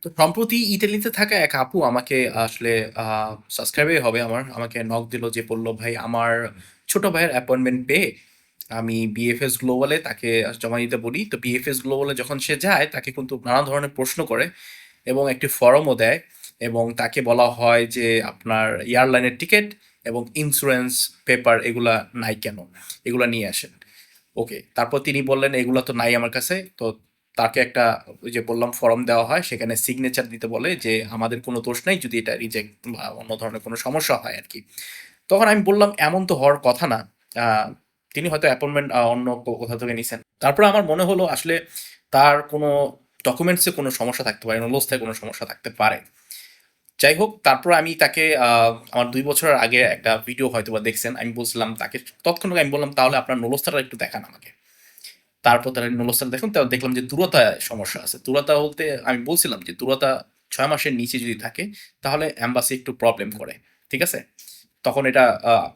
তো সম্প্রতি ইতালিতে থাকা এক আপু আমাকে আসলে সাবস্ক্রাইবই হবে আমার, আমাকে নক দিল, যে বলল, ভাই আমার ছোট ভাইয়ের অ্যাপয়েন্টমেন্ট পেয়ে আমি বিএফএস গ্লোবালে তাকে জমা দিতে বলি। তো বিএফএস গ্লোবালে যখন সে যায় তাকে কিন্তু নানা ধরনের প্রশ্ন করে এবং একটি ফর্মও দেয়, এবং তাকে বলা হয় যে আপনার এয়ারলাইনের টিকিট এবং ইন্স্যুরেন্স পেপার এগুলা নাই কেন, এগুলা নিয়ে আসেন। ওকে, তারপর তিনি বললেন এগুলো তো নাই আমার কাছে। তো তাকে একটা, ওই যে বললাম, ফর্ম দেওয়া হয়, সেখানে সিগনেচার দিতে বলে যে আমাদের কোনো দোষ নাই যদি এটা রিজেক্ট বা অন্য ধরনের কোনো সমস্যা হয় আর কি। তখন আমি বললাম এমন তো হওয়ার কথা না, আহ, তিনি হয়তো অ্যাপয়েন্টমেন্ট অন্য কোথাও থেকে নিছেন। তারপর আমার মনে হলো আসলে তার কোনো ডকুমেন্টসে কোনো সমস্যা থাকতে পারে, নলস্থায় কোনো সমস্যা থাকতে পারে। যাই হোক, তারপর আমি তাকে আমার ২ বছরের আগে একটা ভিডিও হয়তো বা দেখছেন, আমি বলছিলাম তাকে, তৎক্ষণাৎ আমি বললাম তাহলে আপনার নলস্থাটা একটু দেখান আমাকে। তারপর তারা নূরস্থান দেখুন, তাও দেখলাম যে দূরতায় সমস্যা আছে। দূরতা বলতে আমি বলছিলাম যে দূরতা ৬ মাসের নিচে যদি থাকে তাহলে এম্বাসি একটু প্রবলেম করে। ঠিক আছে? তখন এটা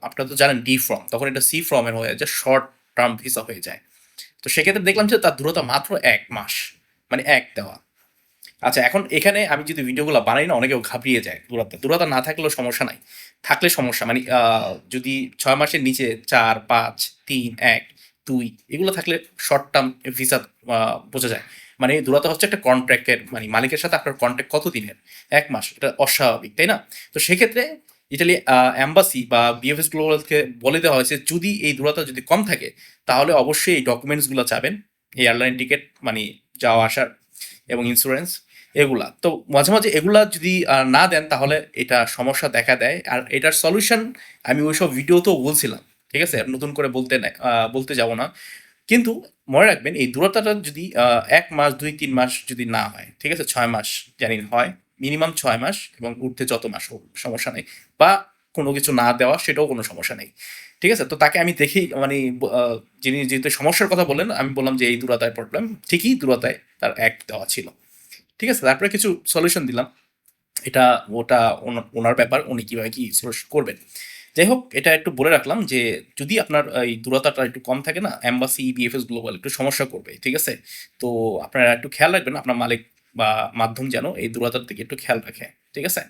আপনারা তো জানেন ডি ফর্ম, তখন এটা সি ফর্মের হয়ে যায়, শর্ট টার্ম ভিসা হয়ে যায়। তো সেক্ষেত্রে দেখলাম যে তার দূরতা মাত্র ১ মাস, মানে এক দেওয়া। আচ্ছা, এখন এখানে আমি যদি ভিডিওগুলো বানাই না, অনেকেও ঘাবড়িয়ে যায়। দূরতা দূরতা না থাকলেও সমস্যা নাই, থাকলে সমস্যা, মানে যদি ৬ মাসের নিচে ৪, ৫, ৩, ১, ২ এগুলো থাকলে শর্ট টার্ম ভিসা বোঝা যায়। মানে দূরতা হচ্ছে একটা কন্ট্রাক্টের, মানে মালিকের সাথে আপনার কন্ট্রাক্ট কত দিনের, ১ মাস, এটা অস্বাভাবিক, তাই না? তো সেক্ষেত্রে ইটালি অ্যাম্বাসি বা বিএফএস গ্লোবালকে বলে দেওয়া হয়েছে যদি এই দূরতা যদি কম থাকে তাহলে অবশ্যই এই ডকুমেন্টসগুলো চাবেন, এয়ারলাইন টিকিট, মানে যাওয়া আসার, এবং ইন্স্যুরেন্স, এগুলা। তো মাঝে মাঝে এগুলা যদি না দেন তাহলে এটা সমস্যা দেখা দেয়। আর এটার সলিউশন আমি ওইসব ভিডিওতেও বলছিলাম। ঠিক আছে? আর নতুন করে বলতে যাব না। কিন্তু মনে রাখবেন এই দূরতাটা যদি ১ মাস, ২-৩ মাস যদি না হয়, ঠিক আছে? ৬ মাস জানি হয়। মিনিমাম ৬ মাস এবং ঊর্ধ্বে যত মাস হোক সমস্যা নেই। বা কোনো কিছু না দেওয়া সেটাও কোনো সমস্যা নেই। ঠিক আছে? তো তাকে আমি দেখেই, মানে যিনি যেহেতু সমস্যার কথা বললেন, আমি বললাম যে এই দূরতায় প্রবলেম। ঠিকই দূরতায় তার এক দেওয়া ছিল। ঠিক আছে? তারপরে কিছু সলিউশন দিলাম। এটা ওটা ওনার ব্যাপার, উনি কিভাবে কি সলিউশন করবেন। যাই হোক, এটা একটু বলে রাখলাম যে যদি আপনার এই দূরতাটা একটু কম থাকে না, এম্বাসি, বিএফএস গ্লোবাল একটু সমস্যা করবে। ঠিক আছে? তো আপনারা একটু খেয়াল রাখবেন আপনার মালিক বা মাধ্যম যেন এই দূরতার দিকে একটু খেয়াল রাখে। ঠিক আছে?